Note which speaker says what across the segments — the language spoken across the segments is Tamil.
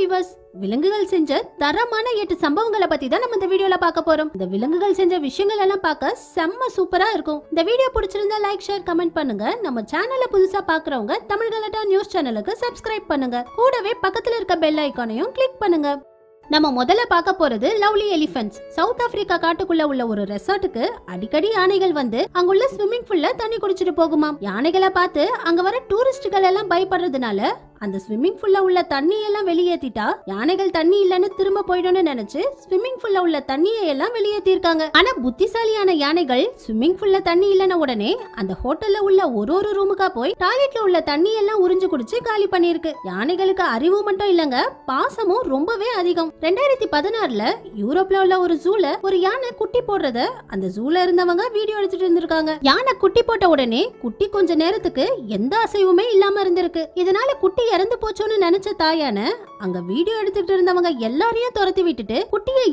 Speaker 1: விவர்ஸ், விலங்குகள் செஞ்ச தரமான 8 சம்பவங்களை பத்தி தான் நம்ம இந்த வீடியோல பார்க்க போறோம். இந்த விலங்குகள் செஞ்ச விஷயங்கள் எல்லாம் பார்க்க செம்ம சூப்பரா இருக்கும். இந்த வீடியோ பிடிச்சிருந்தா லைக், ஷேர், கமெண்ட் பண்ணுங்க. நம்ம சேனலை புதுசா பாக்குறவங்க தமிழ் கலாட்டா நியூஸ் சேனலுக்கு சப்ஸ்கிரைப் பண்ணுங்க. கூடவே பக்கத்துல இருக்க பெல் ஐகானையும் கிளிக் பண்ணுங்க. நம்ம முதல்ல பார்க்க போறது லவ்லி எலிஃபென்ட்ஸ். சவுத் ஆப்பிரிக்கா காட்டுக்குள்ள உள்ள ஒரு ரெசார்ட்டுக்கு அடிக்கடி யானைகள் வந்து அங்குள்ள ஸ்விம்மிங் பூல்ல தண்ணி குடிச்சிட்டு போகுமாம். யானைகளை பார்த்து அங்க வர டூரிஸ்டுகள் எல்லாம் பயப்படுறதுனால அந்த ஸ்விம்மிங் பூல்ல உள்ள தண்ணி எல்லாம் வெளியேத்திட்டா யானைகள் தண்ணி இல்லன்னு திரும்ப போயிடும்னு நினைச்சு ஸ்விம்மிங் பூல்ல உள்ள தண்ணியை எல்லாம் வெளியேற்றிருக்காங்க. ஆனா புத்திசாலியான யானைகள் ஸ்விம்மிங் பூல்ல தண்ணி இல்லன உடனே அந்த ஹோட்டல்ல உள்ள ஒரு ரூமுக்கா போய் டாய்லெட்ல உள்ள தண்ணி எல்லாம் உறிஞ்சு குடிச்சு காலி பண்ணிருக்கு. யானைகளுக்கு அறிவு மட்டும் இல்லங்க, பாசமும் ரொம்பவே அதிகம். 2016ல யூரோப்ல உள்ள ஒரு ஜூல ஒரு யானை குட்டி போடுறத அந்த ஜூல இருந்தவங்க வீடியோ எடுத்துட்டு இருந்திருக்காங்க. யானை குட்டி போட்ட உடனே குட்டி கொஞ்ச நேரத்துக்கு எந்த அசைவுமே இல்லாம இருந்திருக்கு. இதனால குட்டி இறந்து போச்சோன்னு நினைச்ச தாயான அங்க வீடியோ எடுத்துட்டு இருந்தவங்க எல்லாரையும் துரத்தி விட்டுட்டு குட்டியை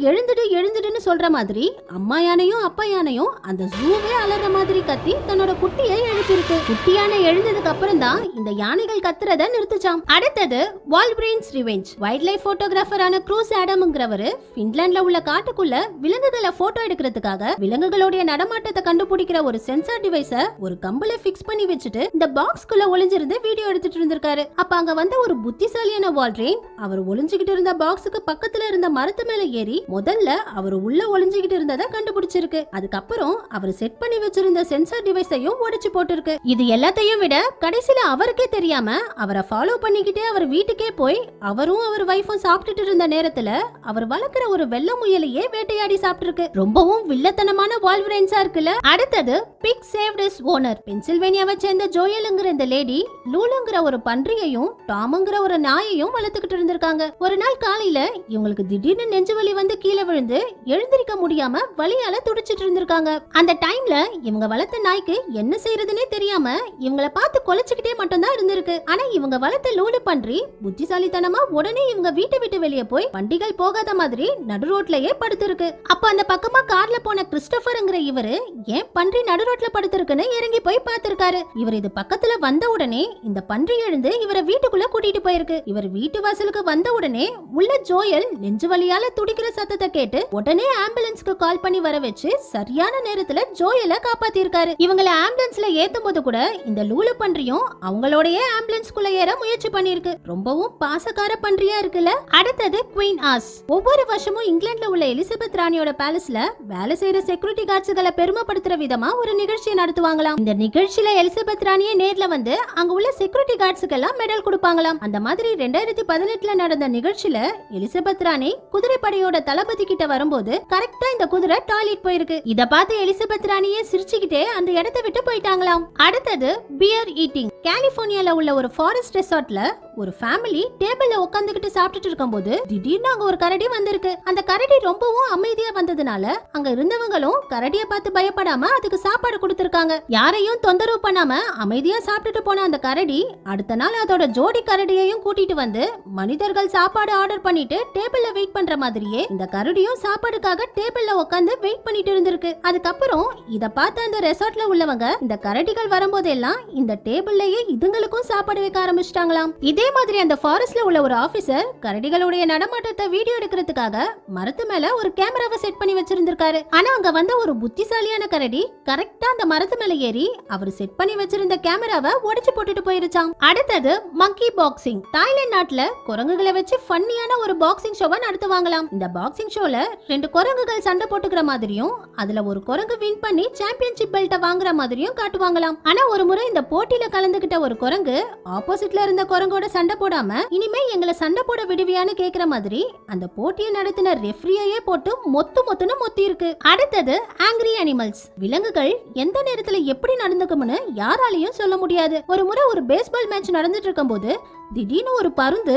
Speaker 1: எழுந்துடுன்னு சொல்ற மாதிரி அம்மா யானையும் அப்பா யானையும் அந்த ஜூவே அலற மாதிரி கத்தி தன்னோட குட்டியை எழுப்பிருக்கு. குட்டி யானை எழுந்ததுக்கு அப்புறம் தான் இந்த யானைகள் கத்துறத நிறுத்துச்சாம். அடுத்தது வால்பிரெயின்ஸ் ரிவெஞ்ச். வைல்ட் லைஃப் போட்டோகிராஃபரான க்ரூஸ் ஆடம்ங்கிறவரு பின்லாந்துல உள்ள காட்டுக்குள்ள விலங்குகளை போட்டோ எடுக்கிறதுக்காக விலங்குகளுடைய நடமாட்டத்தை கண்டுபிடிக்கிற ஒரு சென்சார் டிவைஸ ஒரு கம்புல பிக்ஸ் பண்ணி வச்சுட்டு இந்த பாக்ஸ்குள்ள ஒளிஞ்சிருந்து வீடியோ எடுத்துட்டு இருந்திருக்காரு. அப்ப அங்க வந்த ஒரு புத்திசாலியான வால்ட்ரெயின் அவர் ஒளிஞ்சுகிட்டு இருந்த பாக்ஸுக்கு பக்கத்துல இருந்த மரத்து மேல ஏறி முதல்ல அவர் உள்ள ஒளிஞ்சுகிட்டு இருந்ததை கண்டுபிடிச்சிருக்கு. அதுக்கப்புறம் அவர் செட் பண்ணி வச்சிருந்த சென்சார் டிவைஸையும் உடைச்சு போட்டிருக்கு. இது எல்லாத்தையும் விட கடைசியில அவருக்கே தெரியாம அவரை ஃபாலோ பண்ணிக்கிட்டே அவர் வீட்டுக்கே போய் அவரும் அவர் வைஃபும் சாப்பிட்டுட்டு இருந்த நேரத்துல அவர் வளர்க்கிற ஒரு வெள்ள முயலையே வேட்டையாடி சாப்பிட்டிருக்கு. ரொம்பவும் வில்லத்தனமான வால்வரைன்ஸா இருக்குல்ல. அடுத்தது பிக் சேவ்ட் ஹிஸ் ஓனர். பென்சில்வேனியாவை சேர்ந்த ஜோயலுங்கிற இந்த லேடி லூலுங்கிற ஒரு பன்றியையும் டாமுங்கிற ஒரு நாயையும் வளர்த்துக்கிட்டு இருந்திருக்காங்க. ஒரு நாள் காலையில இவங்களுக்கு திடீர்னு நெஞ்சு வலி வந்து கீழே விழுந்து எழுந்திருக்க முடியாம வலியால துடிச்சிட்டு இருந்திருக்காங்க. அந்த டைம்ல இவங்க வளர்த்த நாய்க்கு என்ன செய்யறதுன்னே தெரியாம இவங்கள பார்த்து கொலைச்சுக்கிட்டே மட்டும் தான் இருந்திருக்கு. ஆனா இவங்க வளர்த்த லூலு பன்றி புத்திசாலித்தனமா உடனே இவங்க வீட்டை விட்டு வெளியே போய் வண்டிகள் போகாத மாதிரி நடு ரோட்லயே படுத்திருக்கு. அப்ப அந்த பக்கமா கார்ல போன கிறிஸ்டோபர்ங்கிற இவரு ஏன் பன்றி நடு ரோட்ல படுத்திருக்குன்னு இறங்கி போய் பார்த்திருக்காரு. இவர் இது பக்கத்துல வந்த உடனே இந்த பன்றி எழுந்து இவரை வீட்டுக்குள்ள கூட்டிட்டு போயிருக்கு. இவர் வீட்டு வாசலுக்கு வந்த உடனே உள்ள ஜோயல் நெஞ்சு வலியால துடிக்கிற சத்தத்தை கேட்டு உடனே ஆம்புலன்ஸ்க்கு கால் பண்ணி வர வச்சு சரியான நேரத்துல ஜோயலை காப்பாத்திருக்காரு. இவங்கள ஆம்புலன்ஸ்ல ஏத்தும் போது கூட இந்த லூலு பன்றியும் அவங்களோடய ஆம்புலன்ஸ்குள்ள ஏற முயற்சி பண்ணிருக்கு. ரொம்பவும் பாசக்கார பன்றியா இருக்குல்ல. அடுத்தது குவீன் ஆஸ். ஒவ்வொரு வருஷமும் இங்கிலாந்துல உள்ள எலிசபெத் ராணியோட பேலஸ்ல வேலை செய்யற செக்யூரிட்டி கார்ட்ஸ்களை பெருமைப்படுத்துற விதமா ஒரு நிகழ்ச்சியை நடத்துவாங்களாம். இந்த நிகழ்ச்சியில எலிசபெத் ராணியே நேர்ல வந்து அங்க உள்ள செக்யூரிட்டி கார்ட்ஸ்க்கு எல்லாம் மெடல் கொடுப்பாங்களாம். அந்த மாதிரி 2018ல நடந்த நிகழ்ச்சியில எலிசபெத் ராணி குதிரைப்படையோட தளபதி கிட்ட வரும்போது கரெக்டா இந்த குதிரை டாய்லெட் போயிருக்கு. இத பார்த்து எலிசபெத் ராணியே சிரிச்சுக்கிட்டே அந்த இடத்தை விட்டு போயிட்டாங்களாம். அடுத்தது பியர் ஈட்டிங். கலிபோர்னியால உள்ள ஒரு ஃபாரஸ்ட் ரெசார்ட்ல ஒரு ஃபேமிலி டேபிள்ல உட்கார்ந்துகிட்டு சாப்பிட்டுட்டு இருக்கும்போது திடீர்னு அங்க ஒரு கரடி வந்திருக்கு. அந்த கரடி ரொம்பவும் அமைதியா வந்ததுனால அங்க இருந்தவங்களும் கரடியை பார்த்து பயப்படாம அதுக்கு சாப்பாடு கொடுத்திருக்காங்க. யாரையும் தொந்தரவு பண்ணாம அமைதியா சாப்பிட்டுட்டு போன அந்த கரடி அடுத்த நாள் அதோட ஜோடி கரடியையும் கூட்டிட்டு வந்து மனிதர்கள் சாப்பாடு ஆர்டர் பண்ணிட்டு டேபிள்ல வெயிட் பண்ற மாதிரியே இந்த கரடியும் சாப்பாடுக்காக டேபிள்ல உட்கார்ந்து வெயிட் பண்ணிட்டு இருந்திருக்கு. அதுக்கப்புறம் இத பார்த்த அந்த ரெசார்ட்ல உள்ளவங்க இந்த கரடிகள் வரும்போதெல்லாம் இந்த டேபிள்லயே இதுங்களுக்கும் சாப்பாடு வைக்க ஆரம்பிச்சிட்டாங்களாம். இதே மாதிரி அந்த ஃபாரஸ்ட்ல உள்ள ஒரு ஆபீசர் கரடிகளுடைய நடமாட்டத்தை வீடியோ எடுக்கிறதுக்காக மரத்து மேல ஒரு கேமராவை செட் பண்ணி வச்சிருந்திருக்காரு. ஆனா அங்க வந்த ஒரு புத்திசாலியான கரடி கரெக்டா அந்த மரத்து மேல ஏறி அவர் செட் பண்ணி வச்சிருந்த கேமராவை உடைச்சு போட்டுட்டு போயிருச்சாம். அடுத்தது மங்கி பாக்ஸிங். தாய்லாந்து நாட்டுல குரங்குகளை வச்சு ஃபன்னியான ஒரு பாக்ஸிங் ஷோவை நடத்துவாங்களாம். இந்த பாக்ஸிங் ஷோல 2 குரங்குகள் சண்டை போட்டுக்கிற மாதிரியும் அதுல ஒரு குரங்கு வின் பண்ணி சாம்பியன்ஷிப் பெல்ட்டை வாங்குற மாதிரியும் காட்டுவாங்களாம். ஆனா ஒரு முறை இந்த போட்டியில கலந்துகிட்ட ஒரு குரங்கு ஆப்போசிட்ல இருந்த குரங்கோட சண்டை போடாம இனிமே எங்களை சண்டை போட விடுவியான்னு கேக்குற மாதிரி அந்த போட்டியை நடத்தின ரெஃப்ரியே போட்டு மொத்துன்னு மொத்தி இருக்கு. அடுத்தது ஆங்கிரி அனிமல்ஸ். விலங்குகள் எந்த நேரத்துல எப்படி நடந்துக்கும்னு யாராலையும் சொல்ல முடியாது. ஒரு முறை ஒரு பேஸ்பால் மேட்ச் நடந்துட்டு இருக்கும்போது திடீர்னு ஒரு பருந்து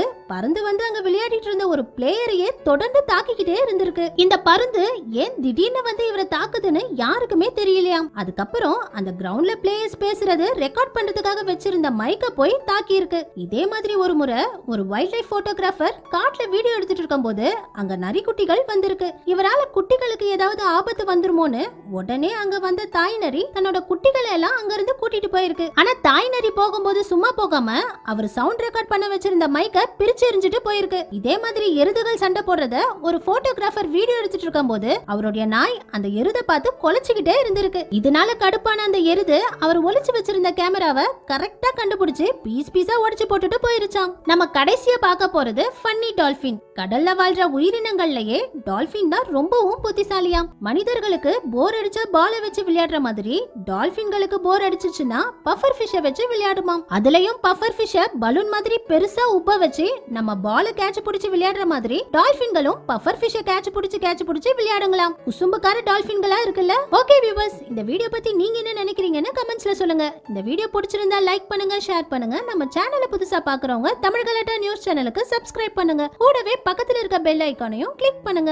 Speaker 1: வந்து அங்க விளையாடிட்டு இருந்த ஒரு பிளேயரையே தொடர்ந்து தாக்கிக்கிட்டே இருந்திருக்கு. இந்த பருந்து ஏன் திடீர்னு வந்து இவரை தாக்குதுன்னு யாருக்குமே தெரியலையாம். அதுக்கப்புறம் அந்த கிரவுண்ட்ல பிளேயர்ஸ் பேசுறது ரெக்கார்ட் பண்றதுக்காக வச்சிருந்த மைக்க போய் தாக்கி இருக்கு. இதே மாதிரி ஒரு முறை ஒரு வைல்ட் லைஃப் போட்டோகிராஃபர் காட்டுல வீடியோ எடுத்துட்டு இருக்கும்போது அங்க நரிக்குட்டிகள் வந்திருக்கு. இவரால குட்டிகளுக்கு ஏதாவது ஆபத்து வந்துருமோன்னு உடனே அங்க வந்த தாய் நரி தன்னோட குட்டிகளை எல்லாம் அங்க இருந்து கூட்டிட்டு போயிருக்கு. ஆனா தாய் நரி போகும்போது சும்மா போகாம அவர் சவுண்ட் ரெக்கார்ட் பண்ண வச்சிருந்த மைக்க பிரிச்சு எறிஞ்சிட்டு போயிருக்கு. இதே மாதிரி எருதுகள் சண்டை போடுறத ஒரு போட்டோகிராஃபர் வீடியோ எடுத்துட்டு இருக்கும்போது அவருடைய நாய் அந்த எருதை பார்த்து கொலைச்சுக்கிட்டே இருந்திருக்கு. இதனால கடுப்பான அந்த எருது அவர் ஒளிச்சு வச்சிருந்த கேமராவை கரெக்டா கண்டுபிடிச்சு பீஸ் பீஸா உடைச்சு போட்டுட்டு போயிருச்சாம். நம்ம கடைசியா பார்க்க போறது ஃபன்னி டால்பின். கடல்ல வாழ்ற உயிரினங்கள்லயே டால்பின் தான் ரொம்பவும் புத்திசாலியாம். மனிதர்களுக்கு போர் அடிச்சா பாலை வச்சு விளையாடுற மாதிரி டால்பின்களுக்கு போர் அடிச்சுச்சுன்னா பஃபர் ஃபிஷ்ஷை வச்சு விளையாடுமாம். அதுலயும் பஃபர் ஃபிஷ்ஷை பலூன் மாதிரி பெருசா உப்ப வச்சு நம்ம பாலை கேட்ச் பிடிச்சு விளையாடுற மாதிரி டால்பின்களும் பஃபர் ஃபிஷ்ஷை கேட்ச் பிடிச்சு விளையாடுங்களாம். குசும்புக்கார டால்பின்களா இருக்குல்ல. ஓகே வியூவர்ஸ், இந்த வீடியோ பத்தி நீங்க என்ன நினைக்கிறீங்கன்னு கமெண்ட்ஸ்ல சொல்லுங்க. இந்த வீடியோ பிடிச்சிருந்தா லைக் பண்ணுங்க, ஷேர் பண்ணுங்க. நம்ம சேனலை புதுசா பாக்குறவங்க தமிழ் கலாட்டா நியூஸ் சேனலுக்கு சப்ஸ்கிரைப் பண்ணுங்க. கூடவே பக்கத்துல இருக்க பெல் ஐகானையும் கிளிக் பண்ணுங்க.